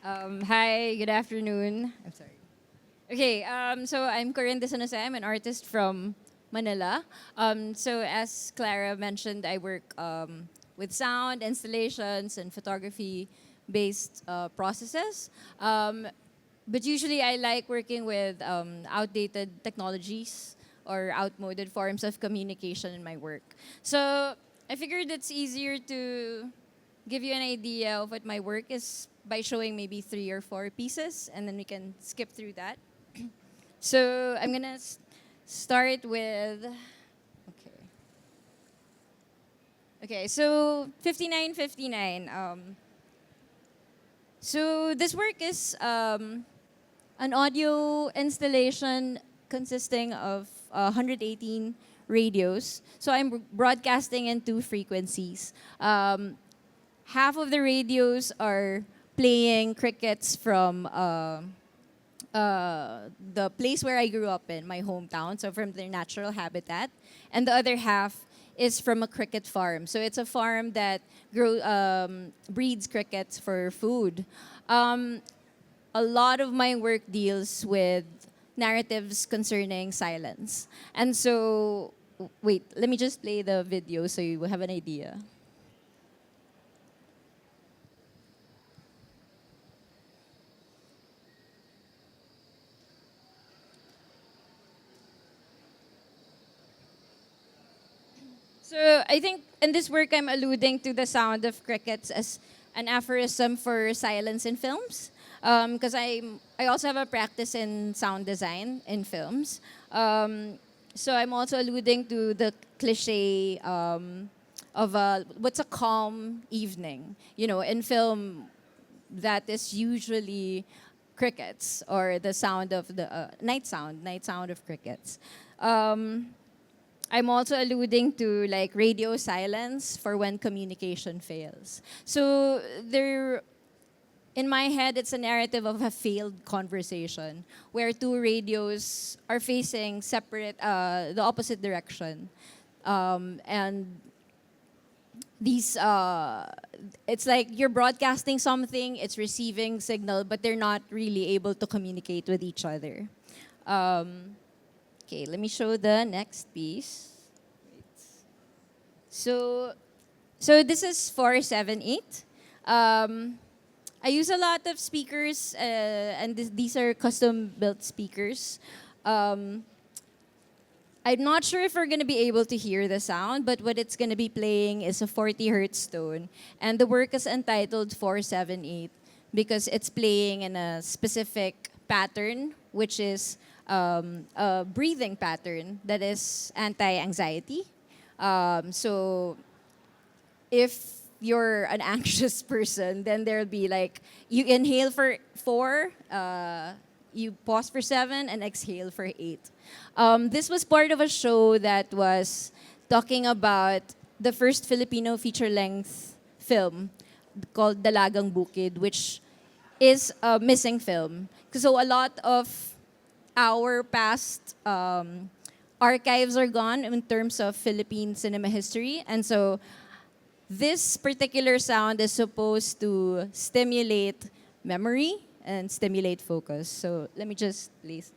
Hi, good afternoon. I'm sorry. Okay, so I'm Corinne de San Jose. I'm an artist from Manila. So as Clara mentioned, I work with sound installations and photography-based processes. But usually, I like working with outdated technologies or outmoded forms of communication in my work. So I figured it's easier to give you an idea of what my work is by showing maybe three or four pieces, and then we can skip through that. So I'm gonna start with okay. Okay, so 5959. So this work is an audio installation consisting of 118 radios. So I'm broadcasting in two frequencies. Half of the radios are playing crickets from the place where I grew up in, my hometown, so from their natural habitat. And the other half is from a cricket farm. So it's a farm that breeds crickets for food. Um, a lot of my work deals with narratives concerning silence. And so, wait, let me just play the video so you have an idea. So I think in this work, I'm alluding to the sound of crickets as an aphorism for silence in films. Because I also have a practice in sound design in films. So I'm also alluding to the cliche of what's a calm evening. You know, in film, that is usually crickets or the sound of the night sound of crickets. Um, I'm also alluding to like radio silence for when communication fails. So there, in my head, it's a narrative of a failed conversation where two radios are facing the opposite direction, and these, it's like you're broadcasting something, it's receiving signal, but they're not really able to communicate with each other. Um, okay, let me show the next piece. So, so this is 478. I use a lot of speakers, and these are custom built speakers. Um, I'm not sure if we're gonna be able to hear the sound, but what it's gonna be playing is a 40 hertz tone, and the work is entitled 478 because it's playing in a specific pattern, which is a breathing pattern that is anti-anxiety. So if you're an anxious person, then there'll be like you inhale for 4, you pause for 7, and exhale for 8. This was part of a show that was talking about the first Filipino feature-length film called Dalagang Bukid, which is a missing film. So a lot of our past archives are gone in terms of Philippine cinema history, and so this particular sound is supposed to stimulate memory and stimulate focus. So let me just please.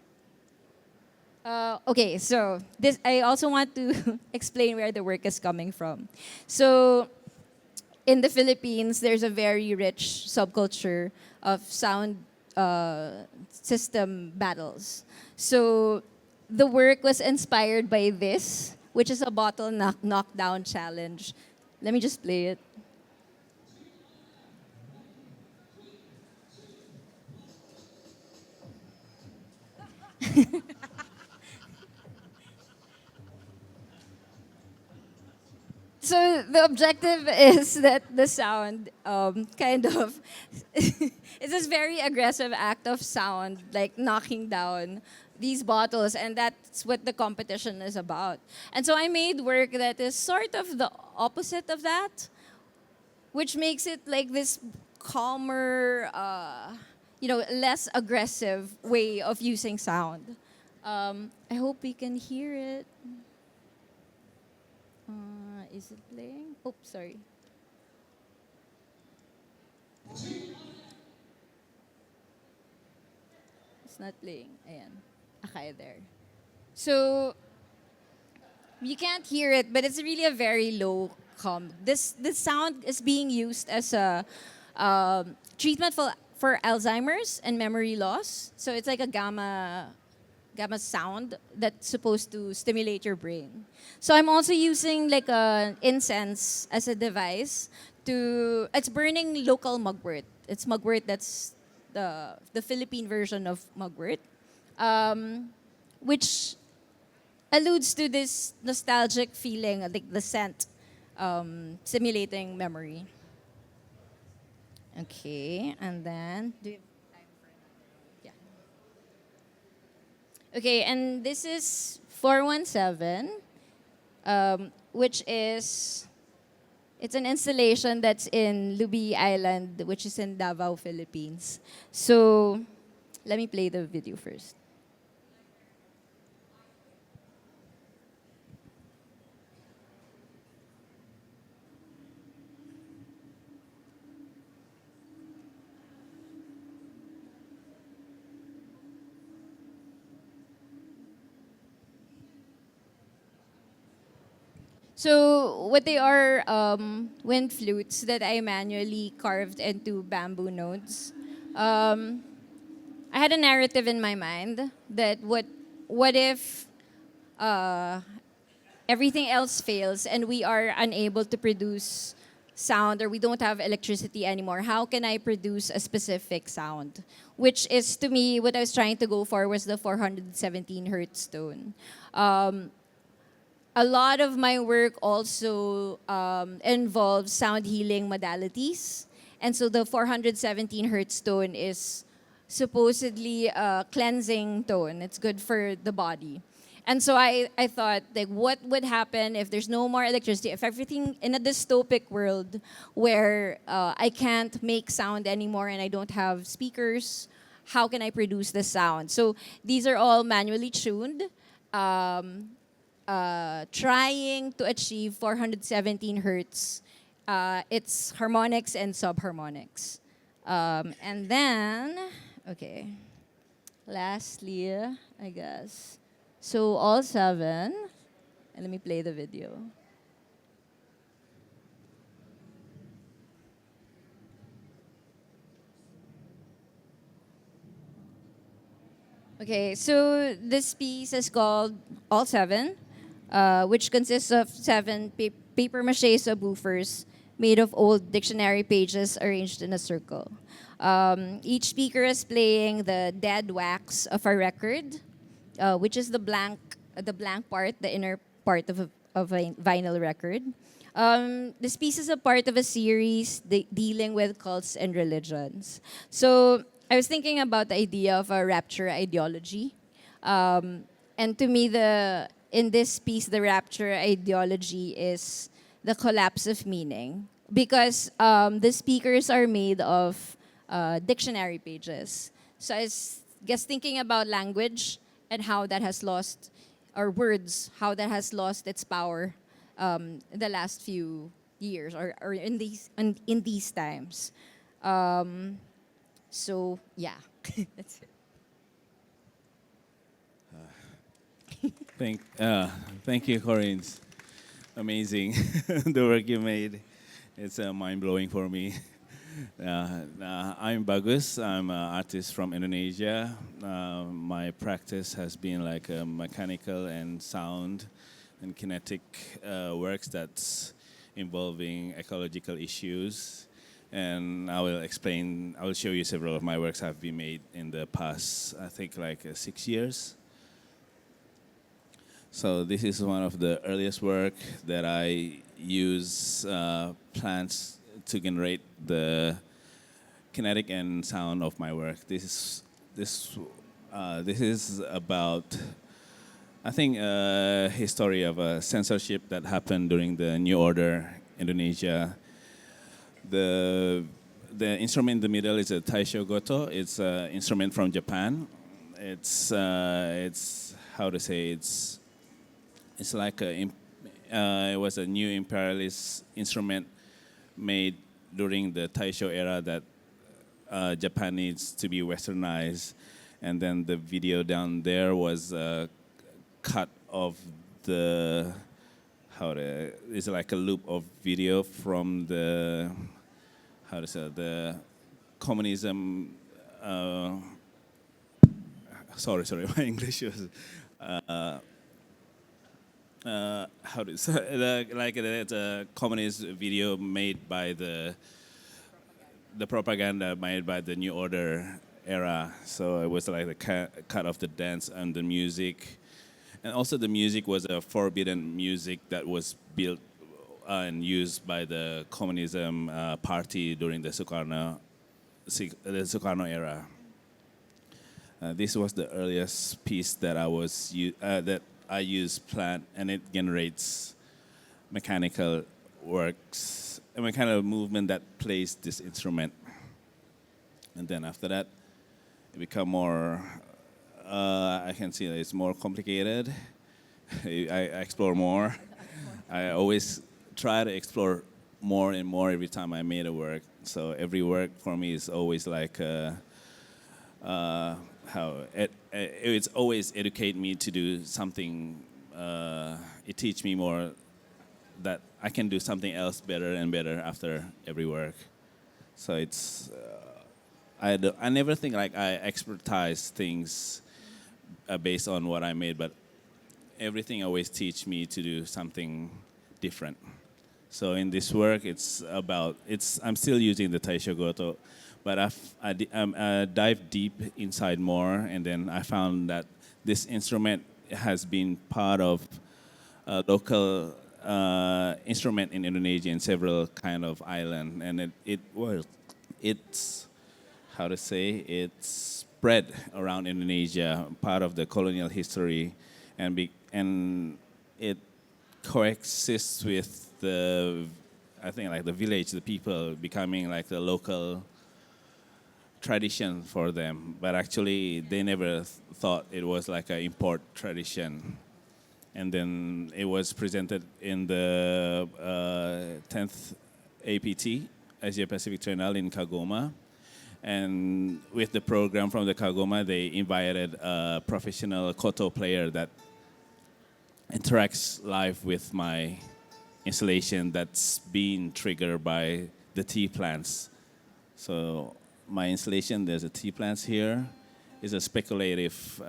Okay, so this I also want to explain where the work is coming from. So in the Philippines, there's a very rich subculture of sound system battles. So the work was inspired by this, which is a bottle knockdown challenge. Let me just play it. So the objective is that the sound kind of it's this very aggressive act of sound, like knocking down these bottles, and that's what the competition is about. And so I made work that is sort of the opposite of that, which makes it like this calmer, less aggressive way of using sound. I hope we can hear it. Is it playing? Oh, sorry. It's not playing. Ayan. Okay, there. So, you can't hear it, but it's really a very low this sound is being used as a treatment for Alzheimer's and memory loss. So it's like a gamma sound that's supposed to stimulate your brain. So I'm also using like an incense as a device to it's burning local mugwort. It's mugwort that's the Philippine version of mugwort, which alludes to this nostalgic feeling, like the scent, simulating memory. Okay, and then do you have time for another? Yeah. Okay, and this is 417, which is it's an installation that's in Lubi Island, which is in Davao, Philippines. So let me play the video first. So what they are wind flutes that I manually carved into bamboo nodes. Um, I had a narrative in my mind that what if uh, everything else fails and we are unable to produce sound or we don't have electricity anymore? How can I produce a specific sound? Which is to me what I was trying to go for was the 417 hertz tone. A lot of my work also involves sound healing modalities. And so the 417 hertz tone is supposedly a cleansing tone. It's good for the body. And so I thought, like, what would happen if there's no more electricity, if everything in a dystopic world where I can't make sound anymore and I don't have speakers, how can I produce the sound? So these are all manually tuned. Trying to achieve 417 hertz. It's harmonics and subharmonics. And then, okay, lastly, I guess. So all seven, and let me play the video. Okay, so this piece is called All Seven, which consists of seven paper mache subwoofers made of old dictionary pages arranged in a circle. Each speaker is playing the dead wax of a record, which is the blank part, the inner part of a vinyl record. This piece is a part of a series dealing with cults and religions. So I was thinking about the idea of a rapture ideology. And to me, in this piece, the rapture ideology is the collapse of meaning. Because the speakers are made of dictionary pages. So I was just thinking about language and how that has lost, or words, how that has lost its power in the last few years or in these times. So yeah, that's it. Thank, thank you, Corinne. Amazing, the work you made. It's mind blowing for me. I'm Bagus. I'm an artist from Indonesia. My practice has been like mechanical and sound and kinetic works that's involving ecological issues. And I will show you several of my works have been made in the past, I think like 6 years. So this is one of the earliest work that I use plants to generate the kinetic and sound of my work. This is about, I think, a history of a censorship that happened during the New Order Indonesia. The instrument in the middle is a taisho goto. It's an instrument from Japan. It's how to say it's like it was a new imperialist instrument made during the Taisho era that Japan needs to be westernized. and then the video down there was a cut of the it's like a loop of video from the the communism. Sorry, my English was. How to say like it's a communist video made by the propaganda made by the New Order era. So it was like the cut of the dance and the music, and also the music was a forbidden music that was built and used by the communism party during the Sukarno era. This was the earliest piece that that I use plant, and it generates mechanical works, a mechanical movement that plays this instrument. And then after that, it become more. I can see that it's more complicated. I explore more. I always try to explore more and more every time I made a work. So every work for me is always like it's always educate me to do something. It teach me more that I can do something else better and better after every work. So it's I never think like I expertise things based on what I made, but everything always teach me to do something different. So in this work, I'm still using the Taisho Goto, but I dive deep inside more, and then I found that this instrument has been part of a local instrument in Indonesia in several kind of island, and it's it's spread around Indonesia, part of the colonial history, and it coexists with the village, the people becoming like the local tradition for them. But actually, they never thought it was like an import tradition. And then it was presented in the 10th APT, Asia Pacific Triennale in Kagoma. And with the program from the Kagoma, they invited a professional koto player that interacts live with my installation that's being triggered by the tea plants. So my installation, there's a tea plants here. It's a speculative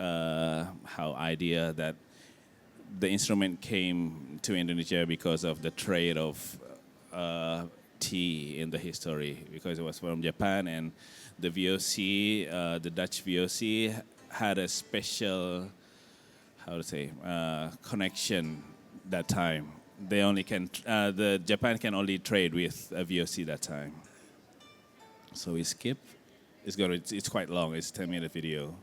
idea that the instrument came to Indonesia because of the trade of tea in the history, because it was from Japan, and the VOC, the Dutch VOC, had a special connection that time. The Japan can only trade with a VOC that time. So we skip. It's quite long. It's a 10-minute video.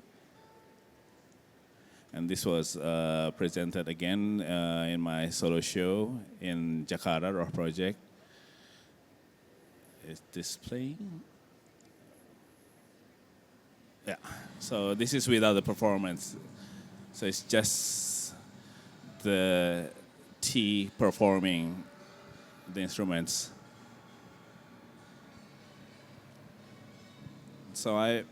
And this was presented again in my solo show in Jakarta, Rock Project. Is this playing? Yeah. So this is without the performance. So it's just the T performing the instruments. So I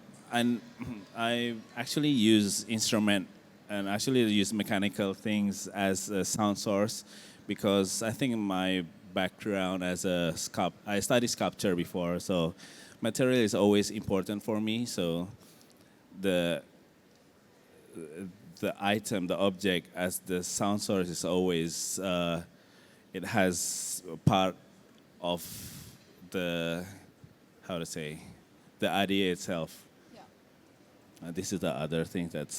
actually use instrument and actually use mechanical things as a sound source, because I think my background as I studied sculpture before, so material is always important for me. So the item, the object as the sound source is always, it has part of the, the idea itself. Yeah. This is the other thing the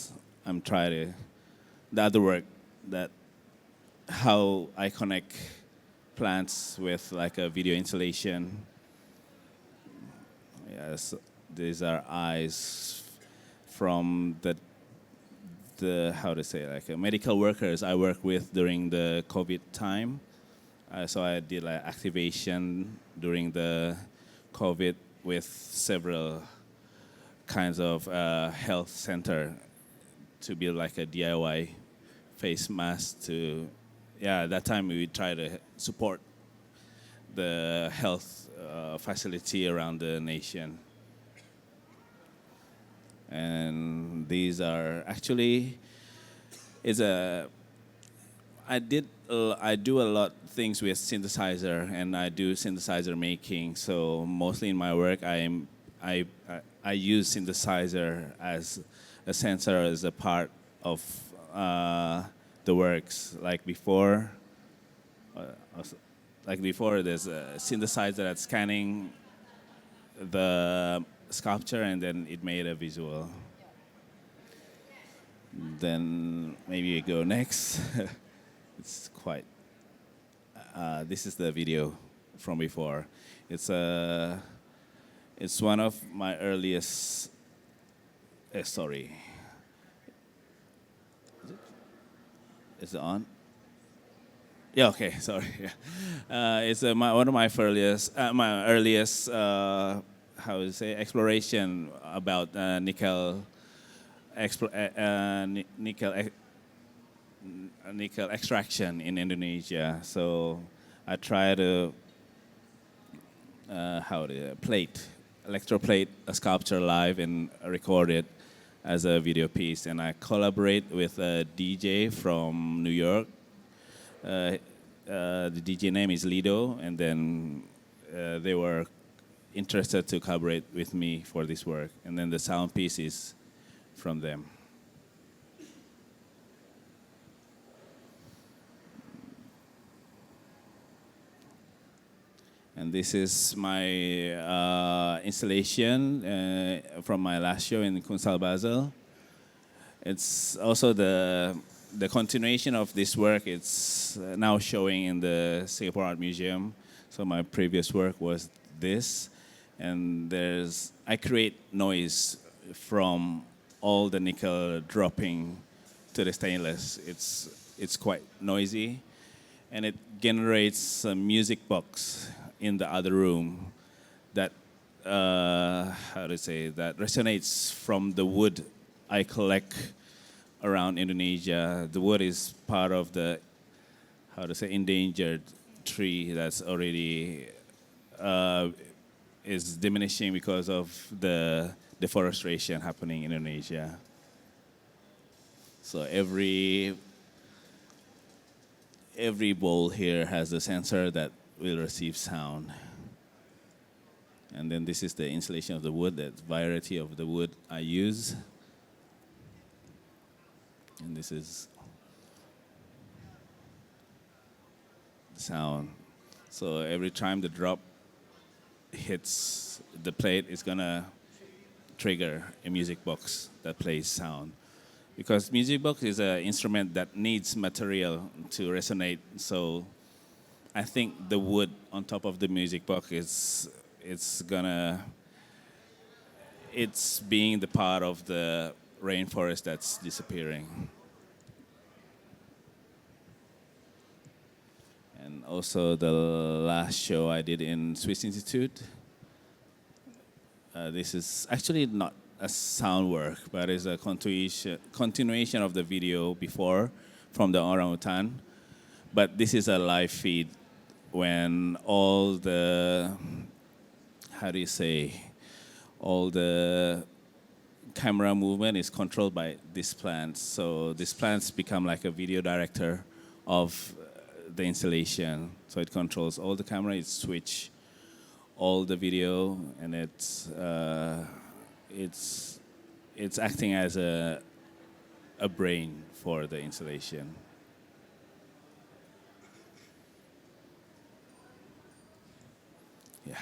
other work, that how I connect plants with like a video installation. Yes, these are eyes from the medical workers I work with during the COVID time. So I did like activation during the COVID with several kinds of health center to build like a DIY face mask that time we try to support the health facility around the nation. And these are actually is a I do a lot things with synthesizer, and I do synthesizer making. So mostly in my work, I use synthesizer as a sensor as a part of the works. Also- like before, there's a synthesizer that's scanning the sculpture, and then it made a visual. Then maybe we go next. It's quite. This is the video from before. It's a. It's one of my earliest. Sorry. Is it on? Yeah. Okay. Sorry. Yeah. It's one of my earliest. How to say exploration about nickel. Nickel extraction in Indonesia. So I try to electroplate a sculpture live and record it as a video piece. And I collaborate with a DJ from New York. The DJ name is Lido, and then they were interested to collaborate with me for this work. And then the sound piece is from them. And this is my installation from my last show in Kunsal Basel. It's also the continuation of this work. It's now showing in the Singapore Art Museum. So my previous work was this, and I create noise from all the nickel dropping to the stainless. It's quite noisy, and it generates a music box in the other room that that resonates from the wood I collect around Indonesia. The wood is part of the endangered tree that's already is diminishing because of the deforestation happening in Indonesia. So every bowl here has a sensor that will receive sound. And then this is the installation of the wood, the variety of the wood I use. And this is the sound. So every time the drop hits the plate, it's gonna trigger a music box that plays sound. Because music box is an instrument that needs material to resonate. So I think the wood on top of the music box it's being the part of the rainforest that's disappearing. And also the last show I did in Swiss Institute. This is actually not a sound work, but it's a continuation of the video before from the orangutan. But this is a live feed when all the, all the camera movement is controlled by these plants. So these plants become like a video director of the installation. So it controls all the camera, it switch all the video, and it's acting as a brain for the installation. Yeah.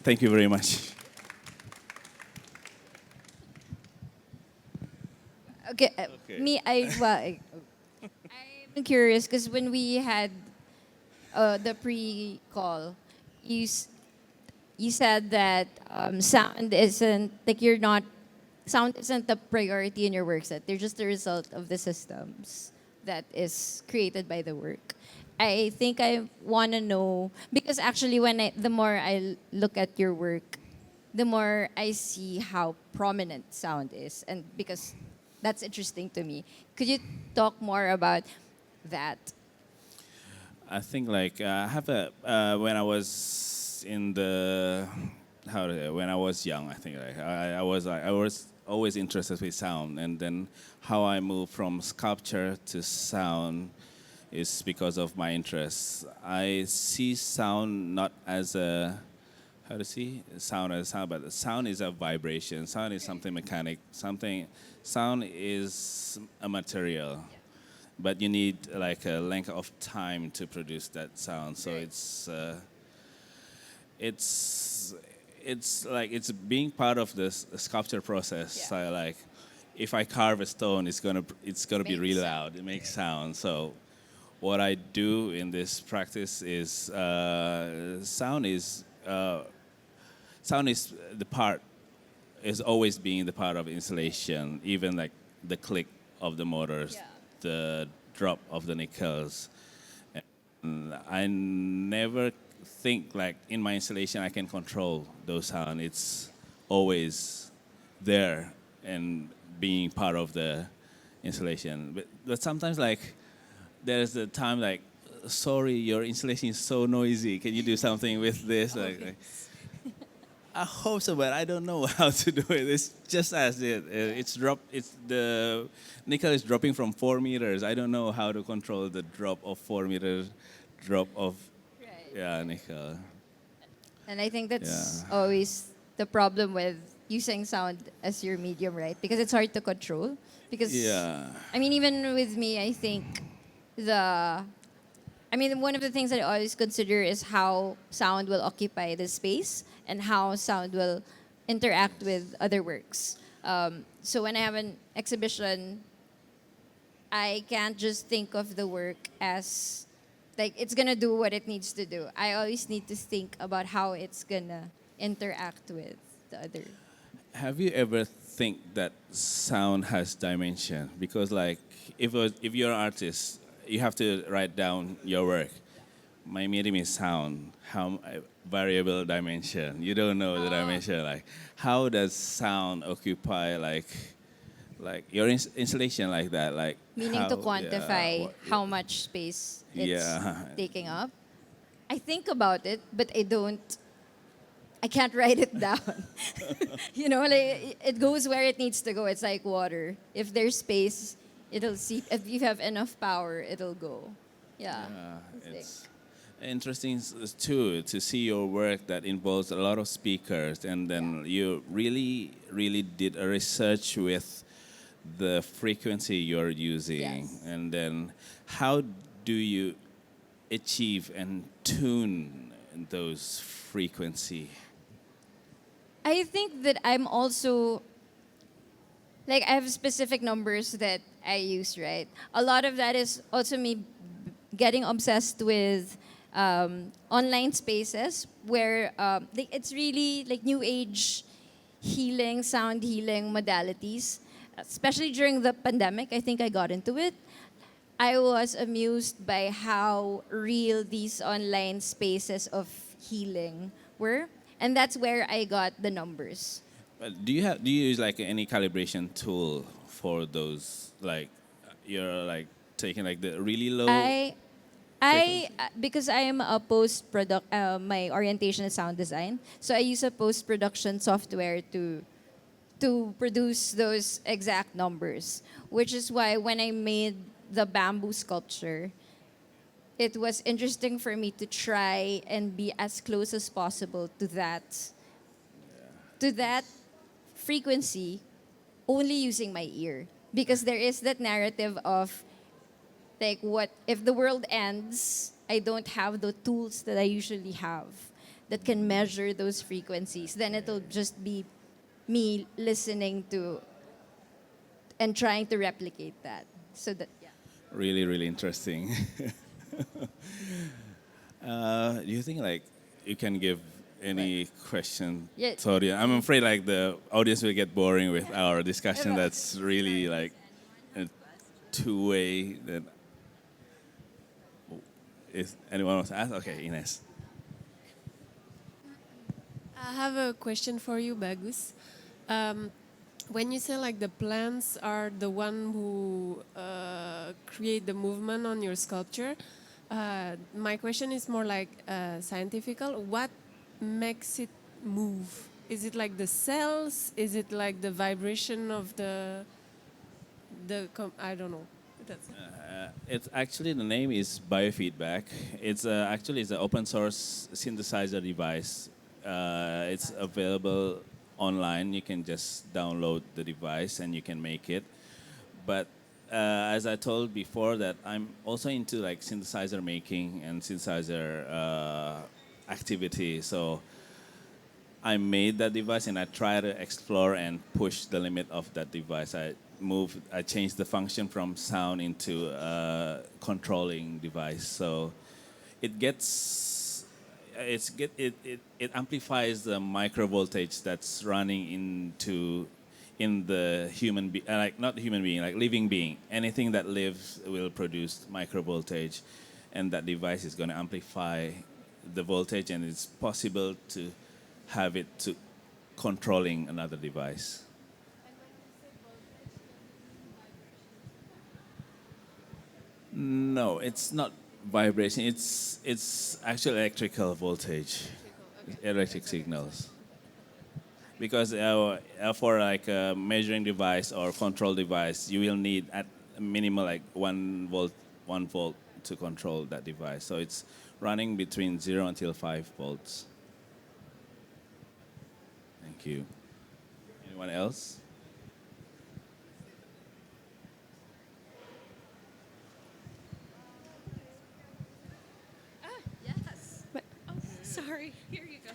Thank you very much. Okay, Okay. I'm curious because when we had the pre-call, you said that sound isn't like you're not sound isn't the priority in your work set. They're just the result of the systems that is created by the work. I think I want to know because actually the more I look at your work, the more I see how prominent sound is, and because that's interesting to me. Could you talk more about that? I think like I have when I was in the when I was young, I think I was always interested with sound, and then how I moved from sculpture to sound is because of my interests. I see sound not as a how to see sound as sound, but sound is a vibration. Sound is something mechanic. Sound is a material, but you need like a length of time to produce that sound. So it's it's like it's being part of this sculpture process. Yeah. So like, if I carve a stone, it's gonna be Makes really sound. loud. It makes sound. So what I do in this practice is sound is the part is always being the part of installation, even like the click of the motors, Yeah. the drop of the nickels. And I never think like in my installation I can control those sound. It's always there and being part of the installation. But sometimes like there's the time like, sorry, your installation is so noisy. Can you do something with this? Like, I hope so, but I don't know how to do it. It's just as it's drop. It's the nickel is dropping from 4 meters. I don't know how to control the drop of 4 meters, drop of Right. yeah nickel. And I think that's Yeah. always the problem with using sound as your medium, right? Because it's hard to control. Because Yeah. I mean, even with me, I think the I mean, one of the things that I always consider is how sound will occupy the space and how sound will interact with other works. So when I have an exhibition, I can't just think of the work as like it's gonna do what it needs to do. I always need to think about how it's gonna interact with the other. Have you ever think that sound has dimension? Because like if you're an artist, you have to write down your work. My medium is sound. How variable dimension? You don't know the dimension. Like how does sound occupy like your installation like that? Like Meaning to how? Yeah. quantify how much space it's Yeah. taking up. I think about it, but I can't write it down. Like it goes where it needs to go. It's like water. If there's space, it'll seep. If you have enough power, it'll go. Yeah. I think. It's interesting too to see your work that involves a lot of speakers, and then you really, really did a research with the frequency you're using, Yes. and then how do you achieve and tune those frequency? I think that I'm also like I have specific numbers that I use, right? A lot of that is also me getting obsessed with online spaces where like it's really like new age healing, sound healing modalities. Especially during the pandemic, I think I got into it. I was amused by how real these online spaces of healing were. And that's where I got the numbers. Do you use like any calibration tool for those, like you're like taking like the really low I frequency? because I am a post product my orientation is sound design. So I use a post production software to produce those exact numbers, which is why when I made the bamboo sculpture, it was interesting for me to try and be as close as possible to that frequency only using my ear, because there is that narrative of like what if the world ends, I don't have the tools that I usually have that can measure those frequencies, then it'll just be me listening to and trying to replicate that. So that yeah. Really, really interesting. Do you think like you can give any question Yeah. to audience? I'm afraid like the audience will get boring with our discussion. That's really like a two-way. That is anyone wants to ask? Okay, Ines. I have a question for you, Bagus. Um, when you say like the plants are the one who create the movement on your sculpture, my question is more like scientific. What makes it move? Is it like the cells? Is it like the vibration of I don't know. That's It's actually the name is biofeedback. It's an open source synthesizer device. It's available online. You can just download the device and you can make it. But as I told before, that I'm also into like synthesizer making and synthesizer activity. So I made that device and I try to explore and push the limit of that device. I changed the function from sound into a controlling device. So it gets, it amplifies the micro voltage that's running in the like not human being, like living being. Anything that lives will produce micro voltage, and that device is going to amplify the voltage, and it's possible to have it to controlling another device. No, it's not vibration. It's actual electrical voltage, electric signals. Because for like a measuring device or control device, you will need at minimal like 1 volt to control that device. So it's running between 0 until 5 volts. Thank you. Anyone else? Yes. But, oh, sorry. Here you go.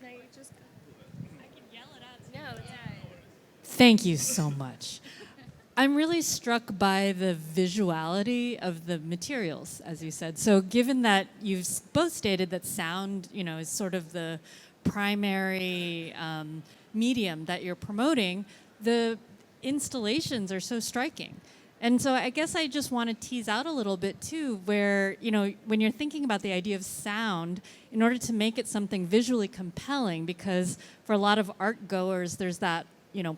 Now you just. I can yell it out. No. Thank you so much. I'm really struck by the visuality of the materials, as you said. So given that you've both stated that sound, is sort of the primary medium that you're promoting, the installations are so striking. And so I guess I just want to tease out a little bit too, where, when you're thinking about the idea of sound, in order to make it something visually compelling, because for a lot of art goers, there's that,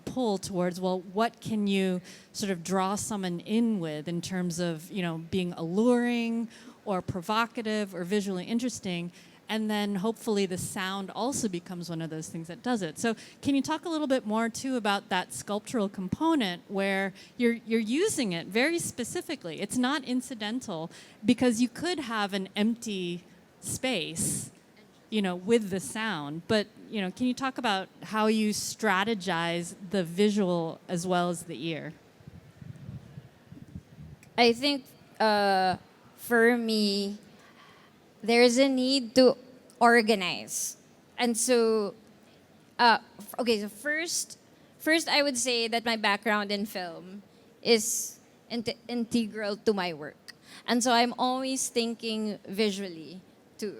pull towards, well, what can you sort of draw someone in with in terms of, being alluring or provocative or visually interesting? And then hopefully the sound also becomes one of those things that does it. So can you talk a little bit more too about that sculptural component where you're using it very specifically? It's not incidental, because you could have an empty space, with the sound. But, can you talk about how you strategize the visual as well as the ear? I think for me, there's a need to organize. And so, okay, so first I would say that my background in film is integral to my work. And so I'm always thinking visually too.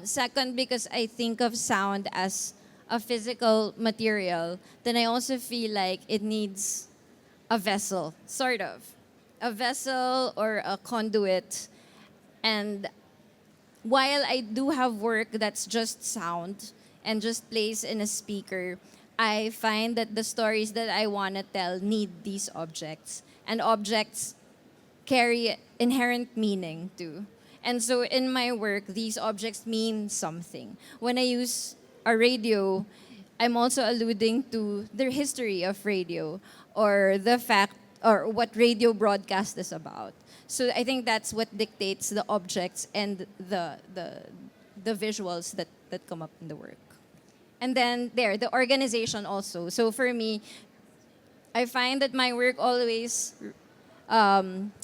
Second, because I think of sound as a physical material, then I also feel like it needs a vessel, sort of. A vessel or a conduit. And while I do have work that's just sound and just plays in a speaker, I find that the stories that I want to tell need these objects. And objects carry inherent meaning too. And so in my work, these objects mean something. When I use a radio, I'm also alluding to the history of radio or the fact or what radio broadcast is about. So I think that's what dictates the objects and the visuals that come up in the work. And then the organization also. So for me, I find that my work always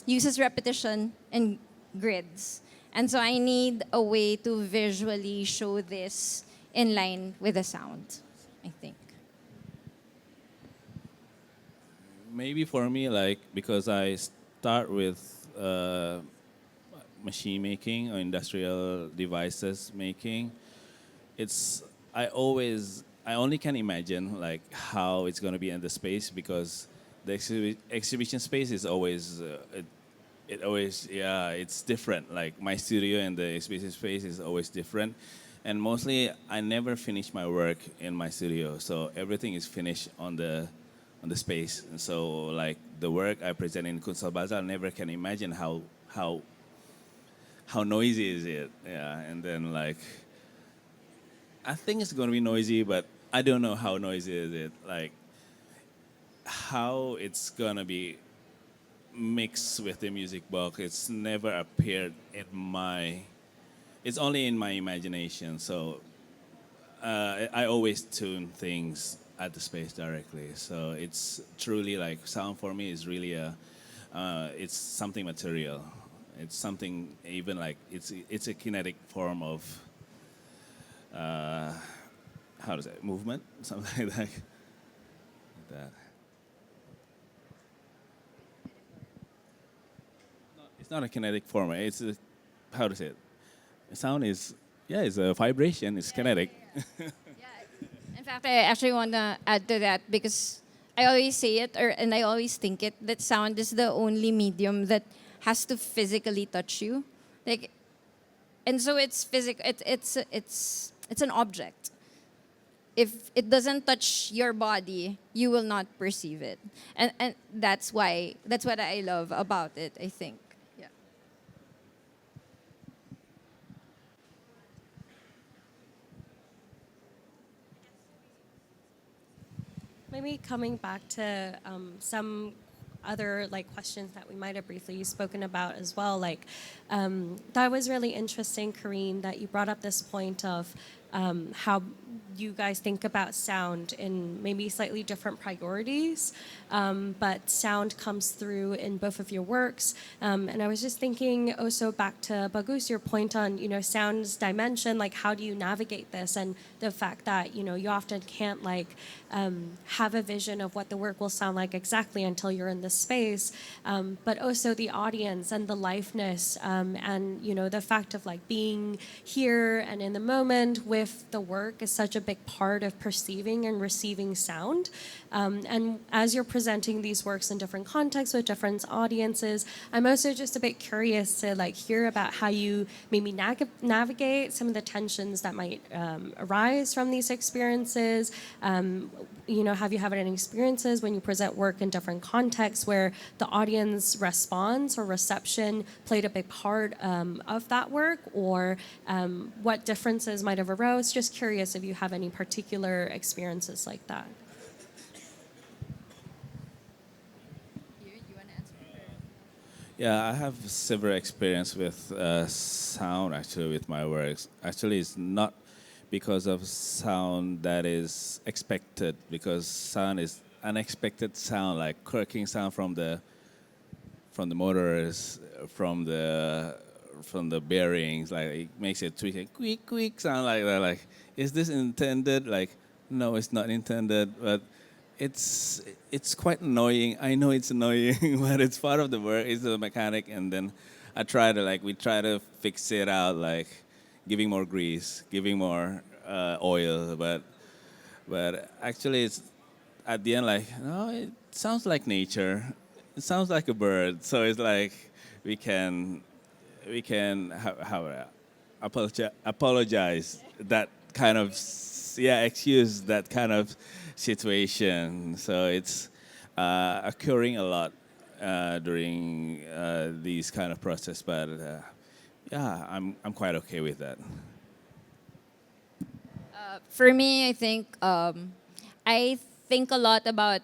uses repetition and grids. And so I need a way to visually show this in line with the sound, I think. Maybe for me, like, because I start with machine making or industrial devices making, I only can imagine like how it's going to be in the space, because the exhibition space is always it's different. Like my studio and the exhibition space is always different, and mostly I never finish my work in my studio, so everything is finished on the space. And so like the work I present in Kunsthal Basel, I never can imagine how noisy is it. Yeah, and then like I think it's going to be noisy, but I don't know how noisy is it. Like how it's going to be mixed with the music box. It's never appeared in my. It's only in my imagination. So I always tune things at the space directly. So it's truly like sound for me is really a. It's something material. It's something even like it's a kinetic form of. How does it movement something like that. It's not a kinetic form. It's a, how to say it. Sound is it's a vibration. It's kinetic. In fact, I actually want to add to that because I always say it, and I always think it, that sound is the only medium that has to physically touch you, like, and so it's physical. It's an object. If it doesn't touch your body, you will not perceive it, and that's what I love about it. I think. Yeah. Maybe coming back to some other like questions that we might have briefly spoken about as well. Like that was really interesting, Corinne, that you brought up this point of how you guys think about sound in maybe slightly different priorities, but sound comes through in both of your works. And I was just thinking also back to Bagus, your point on, sound's dimension, like how do you navigate this, and the fact that, you often can't like have a vision of what the work will sound like exactly until you're in the space, but also the audience and the liveness, and, the fact of like being here and in the moment with the work is such a big part of perceiving and receiving sound. And as you're presenting these works in different contexts with different audiences, I'm also just a bit curious to like hear about how you maybe navigate some of the tensions that might arise from these experiences. Have you had any experiences when you present work in different contexts where the audience response or reception played a big part of that work, or what differences might have arose? Just curious if you have any particular experiences like that. Yeah, I have several experience with sound actually with my works. Actually, it's not because of sound that is expected, because sound is unexpected sound, like quirking sound from the motors, from the bearings, like it makes it tweak, quick sound like that. Like, is this intended? Like, no, it's not intended, but it's quite annoying. I know it's annoying, but it's part of the work. It's the mechanic, and then we try to fix it out, like giving more grease, giving more oil, but actually it's at the end like, no, it sounds like nature. It sounds like a bird. So it's like we can apologize that kind of excuse that kind of situation. So it's occurring a lot during these kind of process, but I'm quite okay with that. For me, I think a lot about,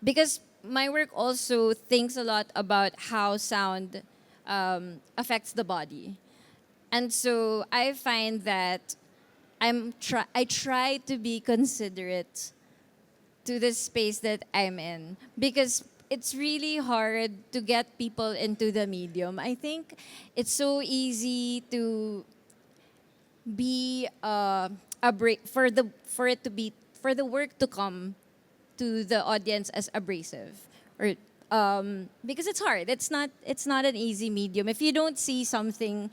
because my work also thinks a lot about how sound affects the body, and so I find that I try to be considerate to the space that I'm in, because it's really hard to get people into the medium. I think it's so easy to be for the work to come to the audience as abrasive, or because it's hard. It's not an easy medium. If you don't see something,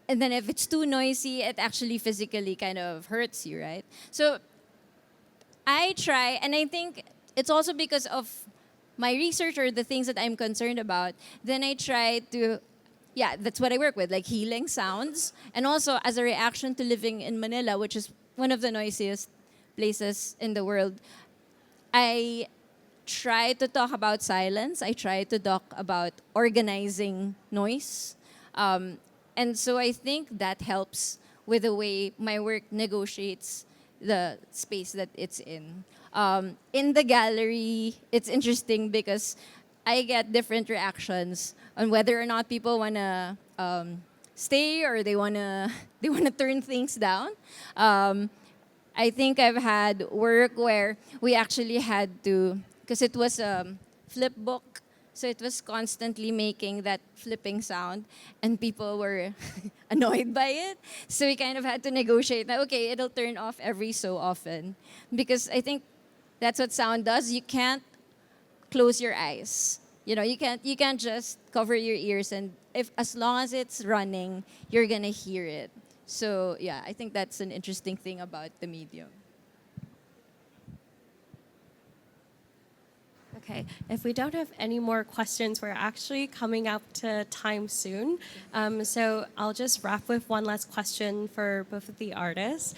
and then if it's too noisy, it actually physically kind of hurts you, right? So I try, and I think it's also because of my research or the things that I'm concerned about. Then I try to, that's what I work with, like healing sounds, and also as a reaction to living in Manila, which is one of the noisiest places in the world. I try to talk about silence. I try to talk about organizing noise. And so I think that helps with the way my work negotiates the space that it's in. In the gallery, it's interesting because I get different reactions on whether or not people wanna stay or they wanna they wanna turn things down. I think I've had work where we actually had to, because it was a flip book, so it was constantly making that flipping sound, and people were annoyed by it. So we kind of had to negotiate that, okay, it'll turn off every so often. Because I think that's what sound does. You can't close your eyes. You can't just cover your ears, and if as long as it's running, you're gonna hear it. So yeah, I think that's an interesting thing about the medium. Okay, if we don't have any more questions, we're actually coming up to time soon. So I'll just wrap with one last question for both of the artists.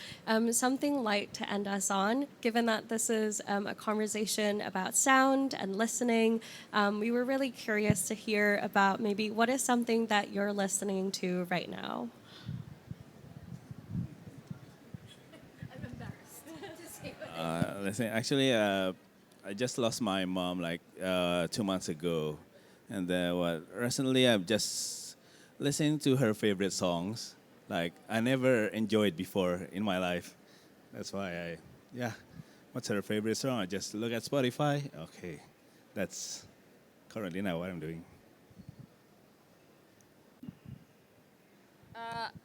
Something light to end us on, given that this is a conversation about sound and listening. We were really curious to hear about maybe what is something that you're listening to right now. Listen, actually, I just lost my mom like 2 months ago, and recently I'm just listening to her favorite songs, like I never enjoyed before in my life. That's why yeah. What's her favorite song? I just look at Spotify. Okay, that's currently now what I'm doing.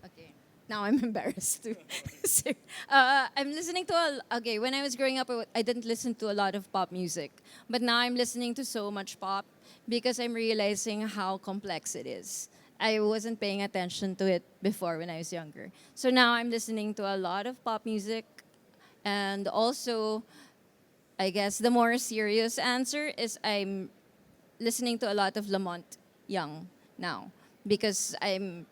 Okay. Now I'm embarrassed too. So, I'm listening to okay. When I was growing up, I didn't listen to a lot of pop music, but now I'm listening to so much pop because I'm realizing how complex it is. I wasn't paying attention to it before when I was younger. So now I'm listening to a lot of pop music, and also, I guess the more serious answer is I'm listening to a lot of Lamont Young now because I'm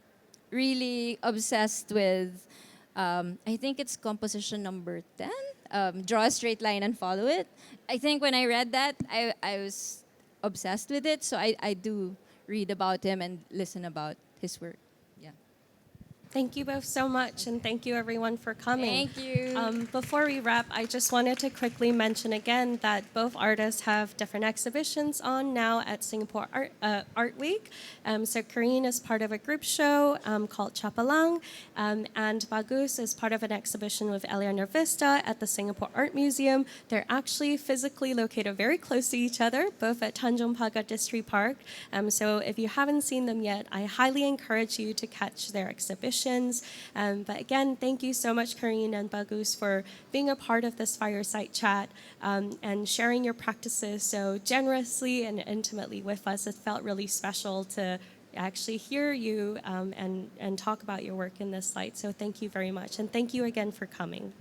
really obsessed with, I think it's composition number 10, Draw a Straight Line and Follow It. I think when I read that, I was obsessed with it, so I do read about him and listen about his work. Yeah. Thank you both so much, and thank you everyone for coming. Thank you. Before we wrap, I just wanted to quickly mention again that both artists have different exhibitions on now at Singapore Art Week. So Corinne is part of a group show called Chapalang, and Bagus is part of an exhibition with Eleanor Vista at the Singapore Art Museum. They're actually physically located very close to each other, both at Tanjong Pagar District Park. So if you haven't seen them yet, I highly encourage you to catch their exhibition. But again, thank you so much, Corinne and Bagus, for being a part of this fireside chat and sharing your practices so generously and intimately with us. It felt really special to actually hear you and talk about your work in this light. So thank you very much. And thank you again for coming.